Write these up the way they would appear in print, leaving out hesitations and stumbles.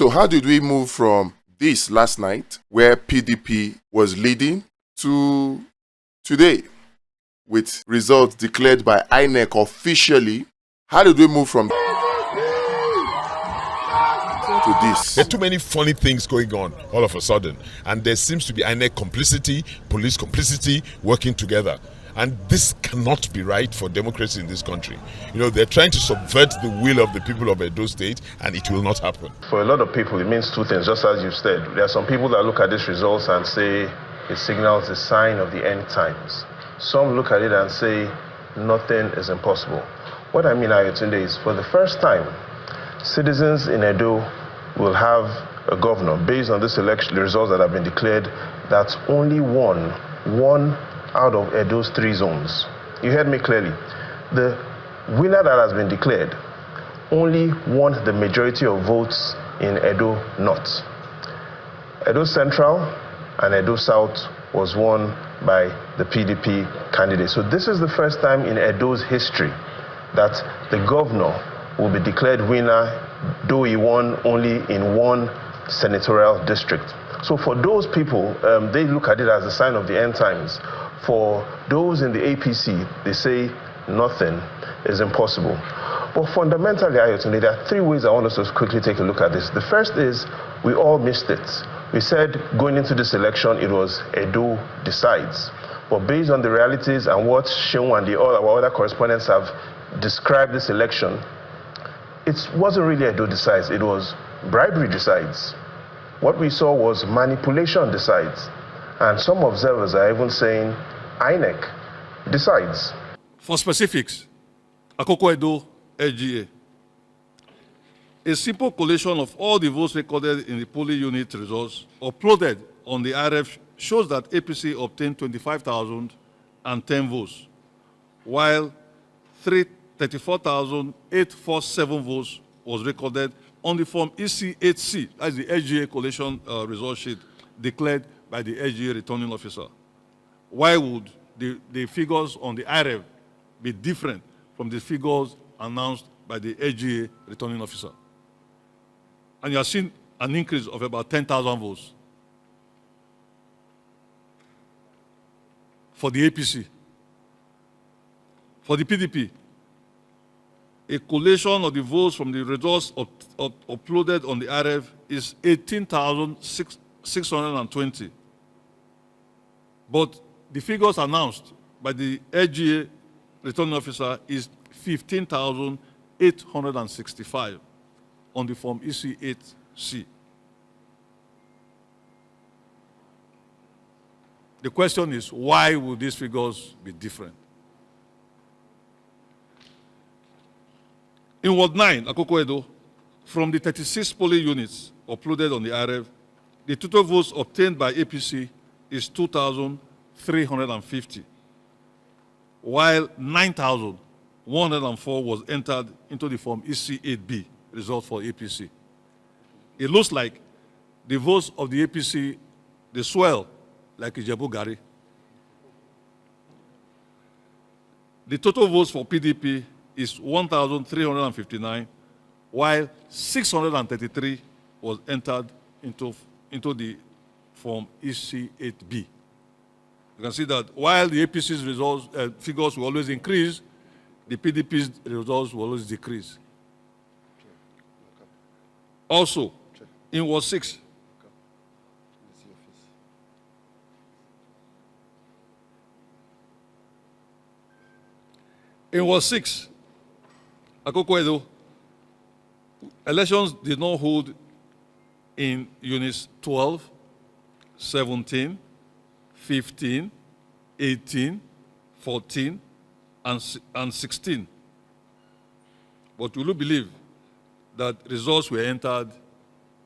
So how did we move from this last night, where PDP was leading, to today, with results declared by INEC officially? How did we move from to this? There are too many funny things going on all of a sudden, and there seems to be INEC complicity, police complicity, working together. And this cannot be right for democracy in this country. You know, they're trying to subvert the will of the people of Edo State, and it will not happen. For a lot of people, it means two things, just as you've said. There are some people that look at these results and say it signals a sign of the end times. Some look at it and say nothing is impossible. What I mean, Ayotunde, is for the first time, citizens in Edo will have a governor based on this election, the results that have been declared, that's only one out of Edo's 3 zones. You heard me clearly. The winner that has been declared only won the majority of votes in Edo North. Edo Central and Edo South was won by the PDP candidate. So this is the first time in Edo's history that the governor will be declared winner, though he won only in 1 senatorial district. So for those people, they look at it as a sign of the end times. For those in the APC, they say nothing is impossible. But fundamentally, Ayotunde, there are 3 ways I want us to quickly take a look at this. The first is we all missed it. We said going into this election, it was Edo decides. But based on the realities and what Seun and our other correspondents have described this election, it wasn't really Edo decides, it was bribery decides. What we saw was manipulation decides. And some observers are even saying INEC decides. For specifics, Akoko Edo LGA. A simple collation of all the votes recorded in the polling unit results uploaded on the RF shows that APC obtained 25,010 votes, while 34,847 votes was recorded on the form EC8C, that's the LGA collation result sheet declared by the LGA returning officer. Why would the figures on the RF be different from the figures announced by the LGA returning officer? And you have seen an increase of about 10,000 votes for the APC. For the PDP, a collation of the votes from the results uploaded on the RF is 18,620. But the figures announced by the LGA returning officer is 15,865 on the form EC8C. The question is, why would these figures be different? In Ward 9, Akoko Edo, from the 36 polling units uploaded on the RF, the total votes obtained by APC is 2,350, while 9,104 was entered into the form EC8B, result for APC. It looks like the votes of the APC, they swell like Ijebu Gari. The total votes for PDP is 1,359, while 633 was entered into the form EC8B. You can see that while the APC's results, figures will always increase, the PDP's results will always decrease. Also, in Ward 6, Akoko Edo, elections did not hold in units 12, 17, 15, 18, 14, and 16. But will you believe that results were entered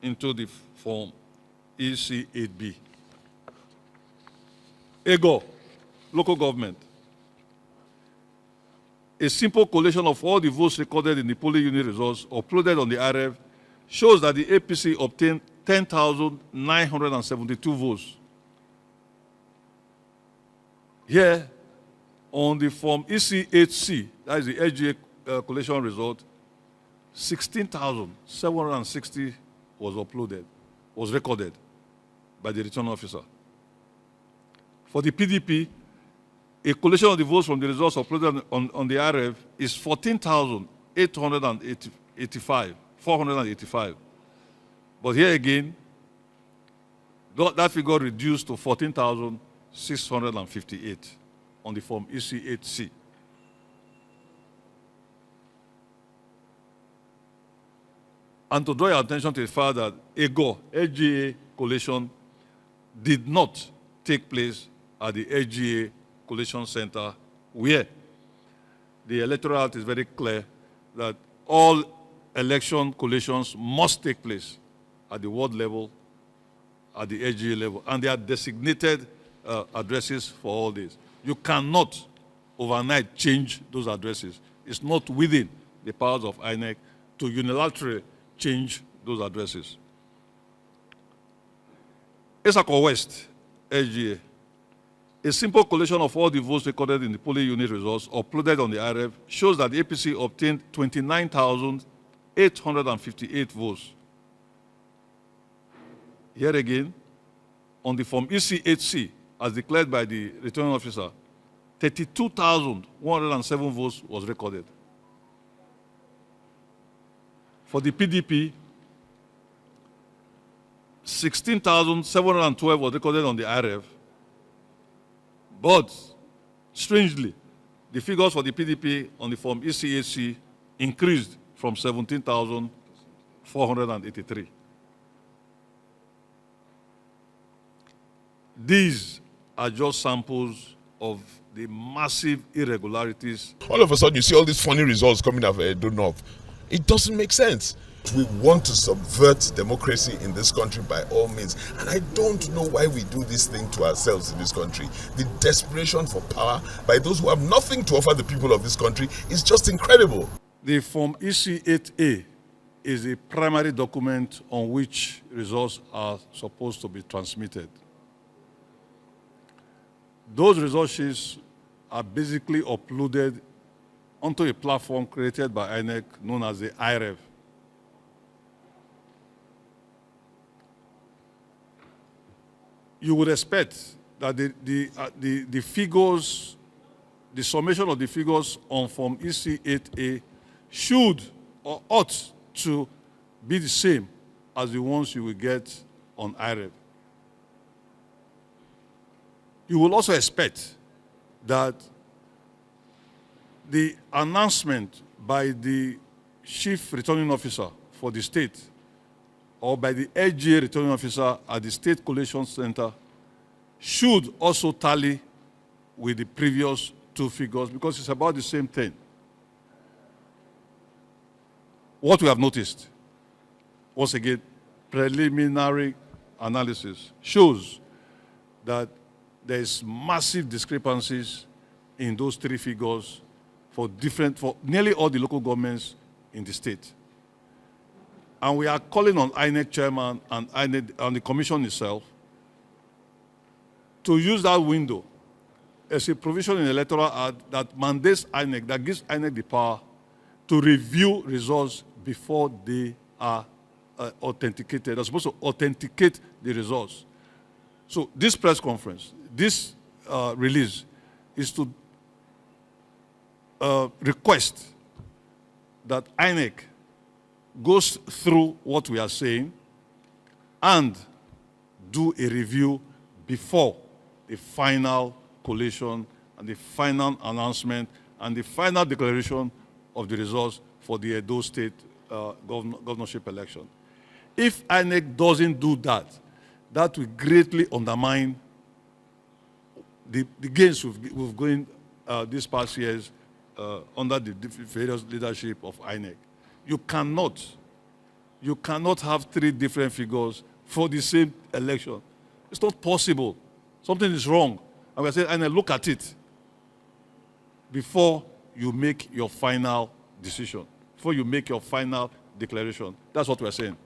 into the form EC8B? Ego, local government. A simple collation of all the votes recorded in the polling unit results uploaded on the RF shows that the APC obtained 10,972 votes. Here, on the form EC8C, that is the LGA collation result, 16,760 was recorded by the returning officer. For the PDP, a collation of the votes from the results uploaded on the RF is 485. But here again, that figure reduced to 14,658 on the form EC8C. And to draw your attention to the fact that LGA collation did not take place at the LGA Collation Center, where the Electoral Act is very clear that all election collations must take place at the ward level, at the LGA level, and there are designated addresses for all this. You cannot overnight change those addresses. It's not within the powers of INEC to unilaterally change those addresses. Esako West, LGA. A simple collation of all the votes recorded in the polling unit results uploaded on the RF shows that the APC obtained 29,858 votes. Here again, on the form EC8C, as declared by the returning officer, 32,107 votes was recorded. For the PDP, 16,712 was recorded on the RF. But, strangely, the figures for the PDP on the form EC8C increased from 17,483. These are just samples of the massive irregularities. All of a sudden, you see all these funny results coming out of Edo North. It doesn't make sense. We want to subvert democracy in this country by all means. And I don't know why we do this thing to ourselves in this country. The desperation for power by those who have nothing to offer the people of this country is just incredible. The Form EC8A is a primary document on which results are supposed to be transmitted. Those result sheets are basically uploaded onto a platform created by INEC known as the IREV. You would expect that the figures, the summation of the figures on Form EC8A should or ought to be the same as the ones you will get on IREV. You will also expect that the announcement by the chief returning officer for the state or by the LGA returning officer at the State Collation Center should also tally with the previous two figures because it's about the same thing. What we have noticed, once again, preliminary analysis shows that there is massive discrepancies in those three figures for nearly all the local governments in the state. And we are calling on INEC chairman and the commission itself to use that window as a provision in the Electoral Act that mandates INEC, that gives INEC the power to review results before they are authenticated. They're supposed to authenticate the results. So this press conference, this release is to request that INEC goes through what we are saying and do a review before the final collation and the final announcement and the final declaration of the results for the Edo State governorship election. If INEC doesn't do that, that will greatly undermine the gains we've gained these past years under the various leadership of INEC. You cannot have three different figures for the same election. It's not possible. Something is wrong. And we're saying, INEC, look at it before you make your final decision, before you make your final declaration. That's what we're saying.